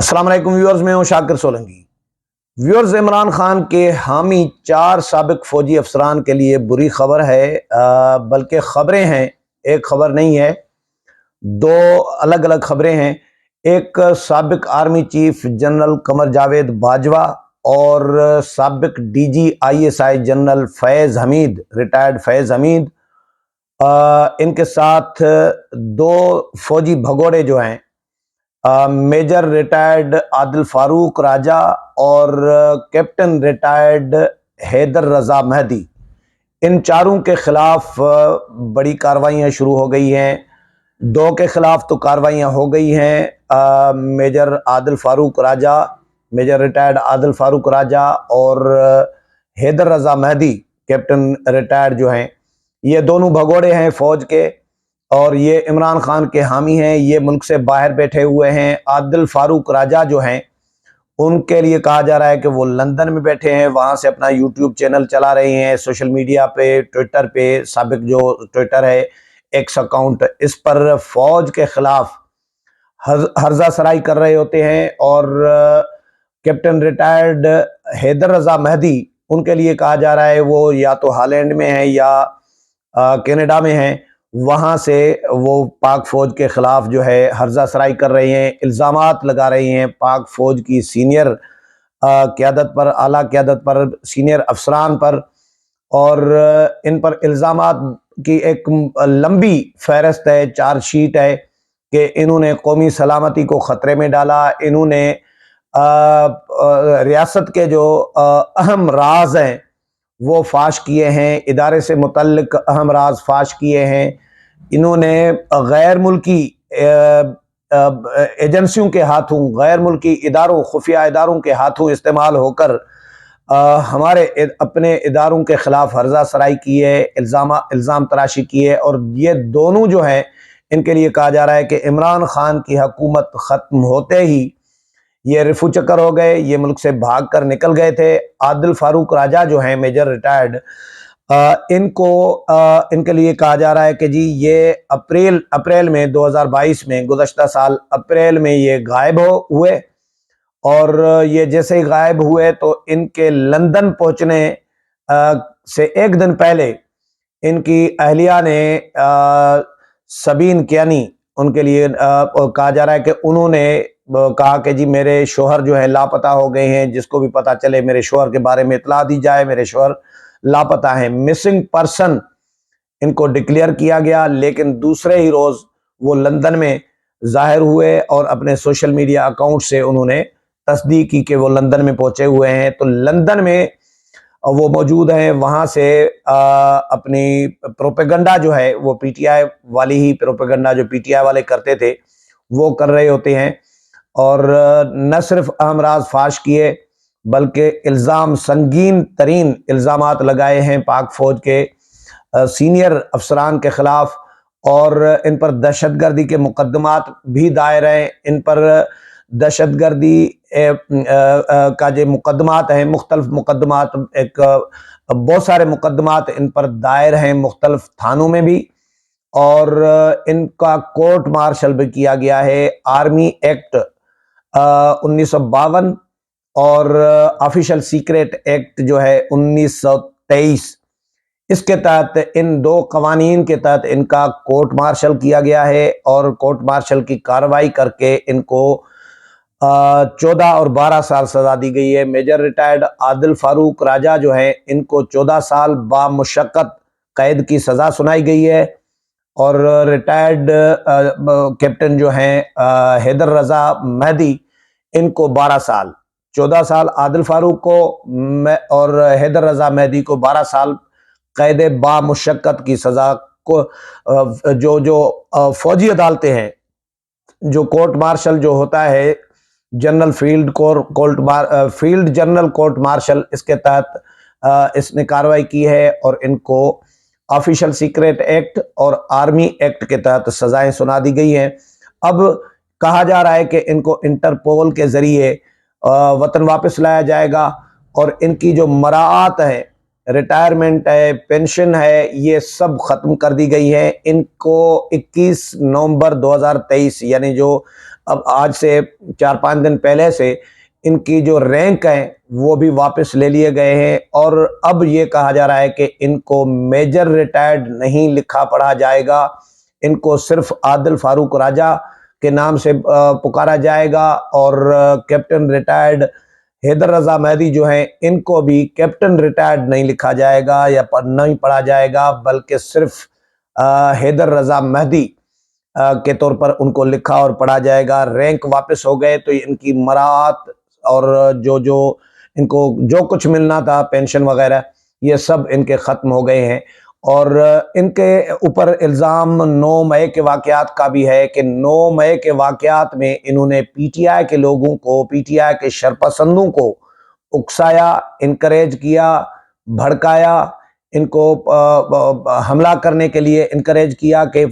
अस्सलाम वालेकुम व्यूअर्स, मैं हूं शाकिर सोलंकी। व्यूअर्स, इमरान खान के हामी 4 साबिक फौजी अफसरान के लिए बुरी खबर है, बल्कि खबरें हैं, एक खबर नहीं है, 2 अलग अलग खबरें हैं। एक साबिक army chief general Qamar Javed Bajwa और साबिक डीजी आईएसआई जनरल फैज़ हमीद, रिटायर्ड फैज़ हमीद, इनके साथ 2 फौजी भगोड़े जो हैं, मेजर रिटायर्ड आदिल फारूक राजा और कैप्टन रिटायर्ड हैदर रजा मेहदी, इन चारों के खिलाफ बड़ी कार्रवाइयाँ शुरू हो गई हैं। 2 के खिलाफ तो कार्रवाइयाँ हो गई हैं, मेजर आदिल फारूक राजा, मेजर रिटायर्ड आदिल फारूक राजा और हैदर रजा मेहदी कैप्टन रिटायर्ड जो हैं, ये दोनों भगोड़े हैं फौज के और ये इमरान खान के हामी हैं। ये मुल्क से बाहर बैठे हुए हैं। आदिल फारूक राजा जो हैं, उनके लिए कहा जा रहा है कि वो लंदन में बैठे हैं, वहाँ से अपना यूट्यूब चैनल चला रहे हैं, सोशल मीडिया पे, ट्विटर पे, साबिक जो ट्विटर है, एक्स अकाउंट, इस पर फौज के खिलाफ हर्जा सराई कर रहे होते हैं। और कैप्टन रिटायर्ड हैदर रजा मेहदी, उनके लिए कहा जा रहा है वो या तो हॉलैंड में है या कनाडा में हैं, वहाँ से वो पाक फ़ौज के ख़िलाफ़ जो है हर्जा सराई कर रहे हैं, इल्ज़ामात लगा रहे हैं पाक फ़ौज की सीनियर क़यादत पर, आला क़यादत पर, सीनियर अफसरान पर। और इन पर इल्ज़ामात की एक लंबी फ़हरिस्त है, चार्जशीट है कि इन्होंने कौमी सलामती को ख़तरे में डाला, इन्होंने रियासत के जो अहम राज हैं वो फाश किए हैं, इदारे से मुतल्लिक अहम राज फाश किए हैं। इन्होंने गैर मुल्की एजेंसियों के हाथों, गैर मुल्की इदारों, खुफिया इदारों के हाथों इस्तेमाल होकर हमारे अपने इदारों के ख़िलाफ़ हर्जा सराई की है, इल्ज़ाम तराशी की है। और ये दोनों जो हैं, इनके लिए कहा जा रहा है कि इमरान खान की हुकूमत ख़त्म होते ही ये रिफू चक्कर हो गए, ये मुल्क से भाग कर निकल गए थे। आदिल फारूक राजा जो हैं मेजर रिटायर्ड, इनके लिए कहा जा रहा है कि जी ये अप्रैल में 2022 में, गुज़श्ता साल अप्रैल में ये गायब हुए। और ये जैसे ही गायब हुए तो इनके लंदन पहुंचने से एक दिन पहले इनकी अहलिया ने सबीन कियानी, उनके लिए कहा जा रहा है कि उन्होंने कहा कि जी मेरे शोहर जो है लापता हो गए हैं, जिसको भी पता चले मेरे शोहर के बारे में इतला दी जाए, मेरे शोहर लापता हैं। मिसिंग पर्सन इनको डिक्लेयर किया गया, लेकिन दूसरे ही रोज़ वो लंदन में जाहिर हुए और अपने सोशल मीडिया अकाउंट से उन्होंने तस्दीक की कि वो लंदन में पहुंचे हुए हैं। तो लंदन में वो मौजूद हैं, वहाँ से अपनी प्रोपेगंडा जो है वो पीटीआई वाली ही प्रोपेगंडा जो पीटीआई वाले करते थे वो कर रहे होते हैं। और न सिर्फ अहम राज फाश किए, बल्कि इल्ज़ाम, संगीन तरीन इल्ज़ामात लगाए हैं पाक फ़ौज के सीनियर अफसरान के ख़िलाफ़। और इन पर दहशतगर्दी के मुकदमात भी दायर हैं। इन पर दहशतगर्दी का जो मुकदमात हैं, मुख्तलिफ मुकदमात, एक बहुत सारे मुकदमात इन पर दायर हैं मुख्तलिफ थानों में भी। और इनका कोर्ट मार्शल भी किया गया है। आर्मी एक्ट 1952 और ऑफिशियल सीक्रेट एक्ट जो है 1923, इसके तहत, इन 2 कवानीन के तहत इनका कोर्ट मार्शल किया गया है। और कोर्ट मार्शल की कार्रवाई करके इनको 14 और 12 साल सजा दी गई है। मेजर रिटायर्ड आदिल फारूक राजा जो है, इनको 14 साल बामुशक्कत कैद की सजा सुनाई गई है। और रिटायर्ड कैप्टन जो हैं हैदर रजा मेहदी, इनको 12 साल, 14 साल आदिल फारूक को और हैदर रजा मेहदी को 12 साल कैद बामुशक्कत की सजा को, जो जो फौजी अदालतें हैं, जो कोर्ट मार्शल जो होता है, general field general court martial, इसके तहत इसने कार्रवाई की है और इनको ऑफिशियल सीक्रेट एक्ट और आर्मी एक्ट के तहत सजाएं सुना दी गई हैं। अब कहा जा रहा है कि इनको इंटरपोल के जरिए वतन वापस लाया जाएगा और इनकी जो मराआत है रिटायरमेंट है, पेंशन है, ये सब ख़त्म कर दी गई है। इनको 21 नवंबर 2023 यानी जो अब आज से 4-5 दिन पहले से इनकी जो रैंक है वो भी वापस ले लिए गए हैं और अब ये कहा जा रहा है कि इनको मेजर रिटायर्ड नहीं लिखा पढ़ा जाएगा, इनको सिर्फ आदिल फारूक राजा के नाम से पुकारा जाएगा और कैप्टन रिटायर्ड हैदर रजा मेहदी जो हैं इनको भी कैप्टन रिटायर्ड नहीं लिखा जाएगा या नहीं पढ़ा जाएगा, बल्कि सिर्फ हैदर रजा मेहदी के तौर पर उनको लिखा और पढ़ा जाएगा। रैंक वापस हो गए तो इनकी मराहत और जो जो इनको जो कुछ मिलना था पेंशन वगैरह ये सब इनके ख़त्म हो गए हैं। और इनके ऊपर इल्ज़ाम 9 मई के वाक़यात का भी है कि 9 मई के वाक़यात में इन्होंने पीटीआई के लोगों को, पीटीआई के शरपसंदों को उकसाया, इनकरेज किया, भड़काया, इनको हमला करने के लिए इनकरेज किया कि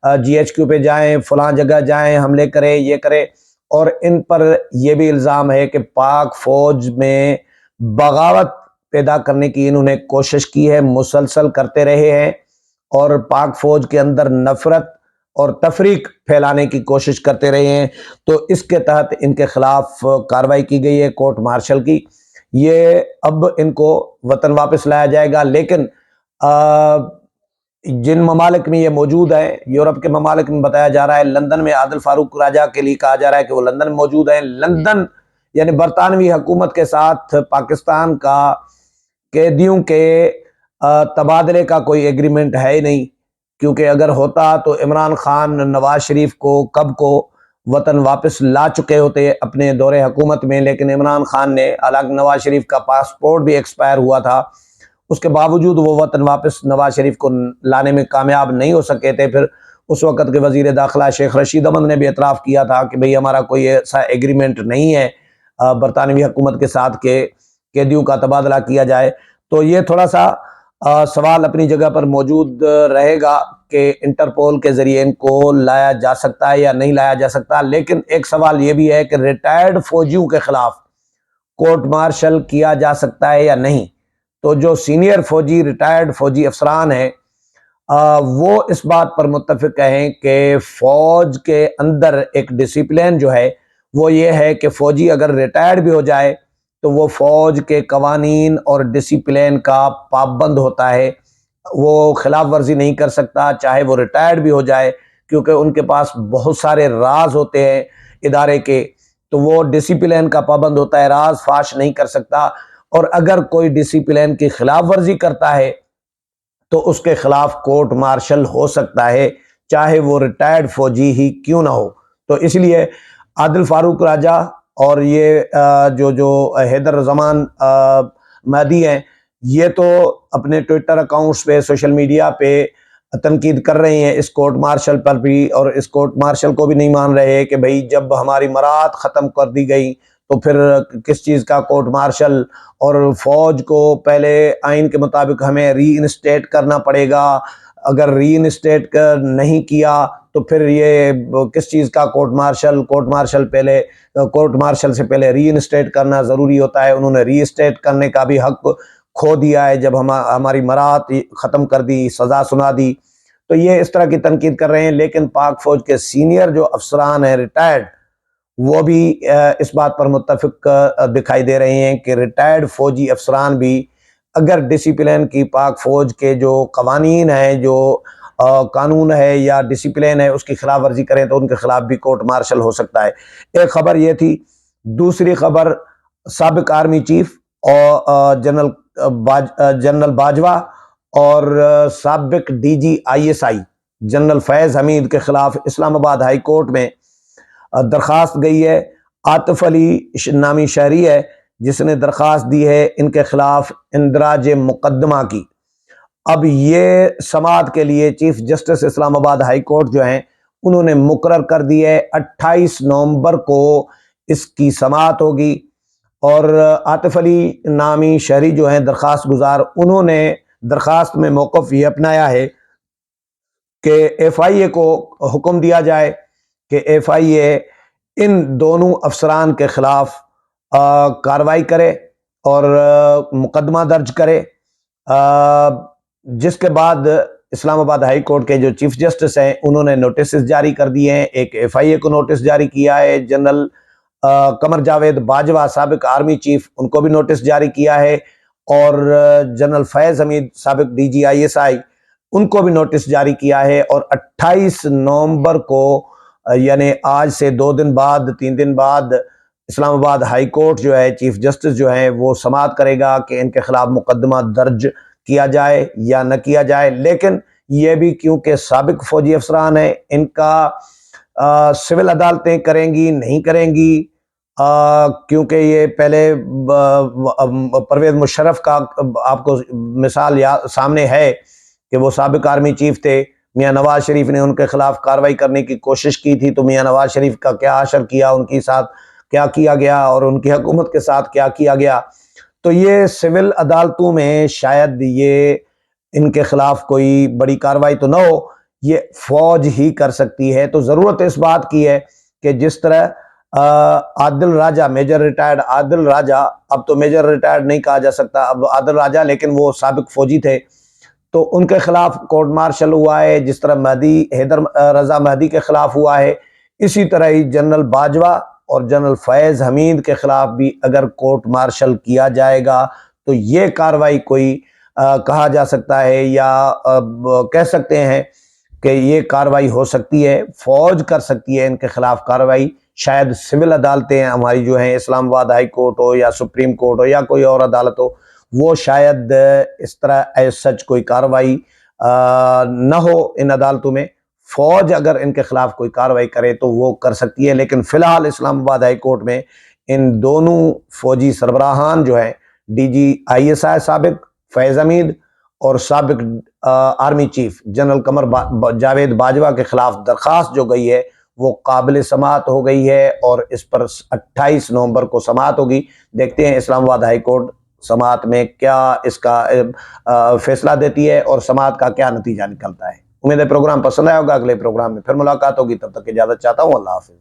जीएचक्यू पे जाएं, फलां जगह जाएं, हमले करें, ये करें। और इन पर यह भी इल्ज़ाम है कि पाक फ़ौज में बगावत पैदा करने की इन्होंने कोशिश की है, मुसलसल करते रहे हैं और पाक फ़ौज के अंदर नफ़रत और तफरीक फैलाने की कोशिश करते रहे हैं। तो इसके तहत इनके खिलाफ कार्रवाई की गई है कोर्ट मार्शल की। ये अब इनको वतन वापस लाया जाएगा, लेकिन जिन ममालिक में ये मौजूद है, यूरोप के ममालिक में बताया जा रहा है, लंदन में आदिल फारूक राजा के लिए कहा जा रहा है कि वो लंदन में मौजूद है। लंदन यानी बरतानवी हुकूमत के साथ पाकिस्तान का कैदियों के तबादले का कोई एग्रीमेंट है ही नहीं, क्योंकि अगर होता तो इमरान खान नवाज शरीफ को कब को वतन वापस ला चुके होते अपने दौरे हुकूमत में। लेकिन इमरान खान ने, हालांकि नवाज शरीफ का पासपोर्ट भी एक्सपायर हुआ था, उसके बावजूद वो वतन वापस नवाज शरीफ को लाने में कामयाब नहीं हो सके थे। फिर उस वक़्त के वज़ीर दाखिला शेख रशीद अहमद ने भी एतराफ़ किया था कि भाई हमारा कोई ऐसा एग्रीमेंट नहीं है बरतानवी हुकूमत के साथ के कैदियों का तबादला किया जाए। तो ये थोड़ा सा सवाल अपनी जगह पर मौजूद रहेगा कि इंटरपोल के ज़रिए इनको लाया जा सकता है या नहीं लाया जा सकता। लेकिन एक सवाल ये भी है कि रिटायर्ड फ़ौजियों के ख़िलाफ़ कोर्ट मार्शल किया जा सकता है या नहीं। तो जो सीनियर फ़ौजी, रिटायर्ड फ़ौजी अफसरान हैं वो इस बात पर मुत्तफ़िक़ हैं कि फ़ौज के अंदर एक डिसिप्लिन जो है वो ये है कि फ़ौजी अगर रिटायर्ड भी हो जाए तो वो फ़ौज के कवानीन और डिसिप्लिन का पाबंद होता है, वो खिलाफ वर्जी नहीं कर सकता चाहे वो रिटायर्ड भी हो जाए, क्योंकि उनके पास बहुत सारे राज होते हैं इदारे के, तो वो डिसिप्लिन का पाबंद होता है, राज फाश नहीं कर सकता। और अगर कोई डिसिप्लिन की खिलाफ वर्जी करता है तो उसके खिलाफ कोर्ट मार्शल हो सकता है, चाहे वो रिटायर्ड फौजी ही क्यों ना हो। तो इसलिए आदिल फारूक राजा और ये जो जो हैदर जमान मेहदी हैं, ये तो अपने ट्विटर अकाउंट्स पे, सोशल मीडिया पे तनकीद कर रहे हैं इस कोर्ट मार्शल पर भी, और इस कोर्ट मार्शल को भी नहीं मान रहे कि भाई जब हमारी मराहत ख़त्म कर दी गई तो फिर किस चीज़ का कोर्ट मार्शल, और फ़ौज को पहले आइन के मुताबिक हमें री इंस्टेट करना पड़ेगा, अगर री इंस्टेट नहीं किया तो फिर ये किस चीज़ का कोर्ट मार्शल। कोर्ट मार्शल से पहले री इंस्टेट करना ज़रूरी होता है, उन्होंने री इंस्टेट करने का भी हक खो दिया है जब हमारी मराहत ख़त्म कर दी, सज़ा सुना दी। तो ये इस तरह की तनकीद कर रहे हैं। लेकिन पाक फ़ौज के सीनियर जो अफसरान हैं रिटायर्ड, वो भी इस बात पर मुत्तफ़िक़ दिखाई दे रहे हैं कि रिटायर्ड फ़ौजी अफसरान भी अगर डिसिप्लिन की, पाक फ़ौज के जो कवानीन हैं, जो कानून है या डिसिप्लिन है, उसकी खिलाफ वर्जी करें तो उनके खिलाफ भी कोर्ट मार्शल हो सकता है। एक खबर ये थी। दूसरी खबर, साबिक आर्मी चीफ और जनरल बाजवा और साबिक डीजी ISI जनरल फैज़ हमीद के खिलाफ इस्लामाबाद हाई कोर्ट में दरख्वास्त गई है। आतिफ अली नामी शहरी है जिसने दरख्वास्त दी है इनके खिलाफ इंदराज मुकदमा की। अब ये समाअत के लिए chief justice Islamabad high court जो हैं उन्होंने मुकर्रर कर दी है 28 नवंबर को इसकी समाअत होगी। और आतिफ अली नामी शहरी जो हैं दरख्वास्त गुजार, उन्होंने दरख्वास्त में मौक़िफ़ ये अपनाया है कि FIA को हुक्म दिया जाए कि FIA इन दोनों अफसरान के खिलाफ कार्रवाई करे और मुकदमा दर्ज करे जिसके बाद इस्लामाबाद हाई कोर्ट के जो चीफ जस्टिस हैं उन्होंने नोटिस जारी कर दिए हैं। एक FIA को नोटिस जारी किया है, जनरल कमर जावेद बाजवा साबिक आर्मी चीफ, उनको भी नोटिस जारी किया है, और जनरल फैज़ हमीद साबिक DG ISI, उनको भी नोटिस जारी किया है। और 28 नवंबर को यानी आज से 2 दिन बाद 3 दिन बाद इस्लामाबाद हाई कोर्ट जो है, चीफ जस्टिस जो है वो समाअत करेगा कि इनके खिलाफ मुकदमा दर्ज किया जाए या न किया जाए। लेकिन ये भी क्योंकि साबिक फौजी अफसरान है, इनका सिविल अदालतें करेंगी नहीं करेंगी, क्योंकि ये पहले परवेज मुशर्रफ का आपको मिसाल सामने है कि वो साबिक आर्मी चीफ थे, मियाँ नवाज शरीफ ने उनके खिलाफ कार्रवाई करने की कोशिश की थी, तो मियाँ नवाज शरीफ का क्या असर किया, उनके साथ क्या किया गया और उनकी हुकूमत के साथ क्या किया गया। तो ये सिविल अदालतों में शायद ये इनके खिलाफ कोई बड़ी कार्रवाई तो ना हो, ये फौज ही कर सकती है। तो ज़रूरत इस बात की है कि जिस तरह आदिल राजा, मेजर रिटायर्ड आदिल राजा, अब तो मेजर रिटायर्ड नहीं कहा जा सकता, अब आदिल राजा, लेकिन वो साबिक फौजी थे, तो उनके खिलाफ कोर्ट मार्शल हुआ है, जिस तरह महदी हैदर रजा महदी के खिलाफ हुआ है, इसी तरह ही जनरल बाजवा और जनरल फैज़ हमीद के खिलाफ भी अगर कोर्ट मार्शल किया जाएगा तो ये कार्रवाई कोई कहा जा सकता है या कह सकते हैं कि ये कार्रवाई हो सकती है, फौज कर सकती है इनके खिलाफ कार्रवाई। शायद सिविल अदालतें हमारी जो हैं, इस्लामाबाद हाई कोर्ट हो या सुप्रीम कोर्ट हो या कोई और अदालत हो, वो शायद इस तरह एज सच कोई कार्रवाई न हो इन अदालतों में। फौज अगर इनके खिलाफ कोई कार्रवाई करे तो वो कर सकती है। लेकिन फिलहाल इस्लामाबाद हाई कोर्ट में इन दोनों फौजी सरबराहान जो हैं, DG ISI साबिक फैज़ हमीद और साबिक army chief general Qamar Javed Bajwa के खिलाफ दरखास्त जो गई है वो काबिल समाअत हो गई है, और इस पर 28 नवंबर को समाअत होगी। देखते हैं इस्लामाबाद हाई कोर्ट समाअत में क्या इसका फैसला देती है और समाअत का क्या नतीजा निकलता है। उम्मीद है प्रोग्राम पसंद आया होगा। अगले प्रोग्राम में फिर मुलाकात होगी, तब तक इजाजत चाहता हूँ। अल्लाह हाफिज।